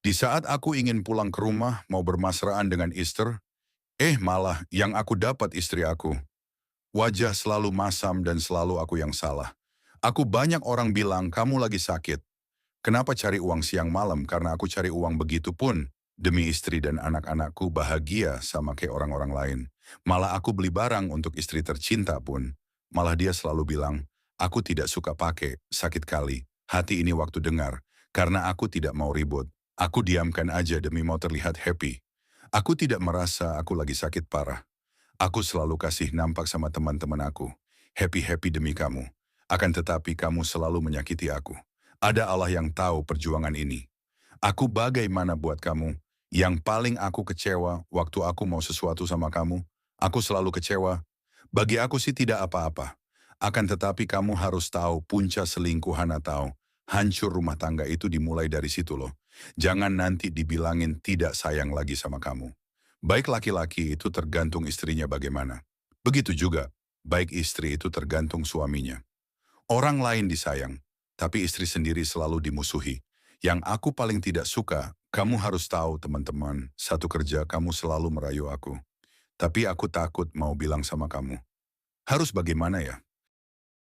Di saat aku ingin pulang ke rumah mau bermesraan dengan Easter, malah yang aku dapat istri aku. Wajah selalu masam dan selalu aku yang salah. Aku banyak orang bilang kamu lagi sakit. Kenapa cari uang siang malam? Karena aku cari uang begitu pun. Demi istri dan anak-anakku bahagia sama kayak orang-orang lain. Malah aku beli barang untuk istri tercinta pun. Malah dia selalu bilang, aku tidak suka pakai, sakit kali. Hati ini waktu dengar. Karena aku tidak mau ribut. Aku diamkan aja demi mau terlihat happy. Aku tidak merasa aku lagi sakit parah. Aku selalu kasih nampak sama teman-teman aku. Happy-happy demi kamu. Akan tetapi kamu selalu menyakiti aku. Ada Allah yang tahu perjuangan ini. Aku bagaimana buat kamu? Yang paling aku kecewa waktu aku mau sesuatu sama kamu. Aku selalu kecewa. Bagi aku sih tidak apa-apa. Akan tetapi kamu harus tahu punca selingkuhan atau hancur rumah tangga itu dimulai dari situ loh. Jangan nanti dibilangin tidak sayang lagi sama kamu. Baik laki-laki itu tergantung istrinya bagaimana. Begitu juga, baik istri itu tergantung suaminya. Orang lain disayang, tapi istri sendiri selalu dimusuhi. Yang aku paling tidak suka, kamu harus tahu teman-teman, satu kerja kamu selalu merayu aku. Tapi aku takut mau bilang sama kamu. Harus bagaimana ya?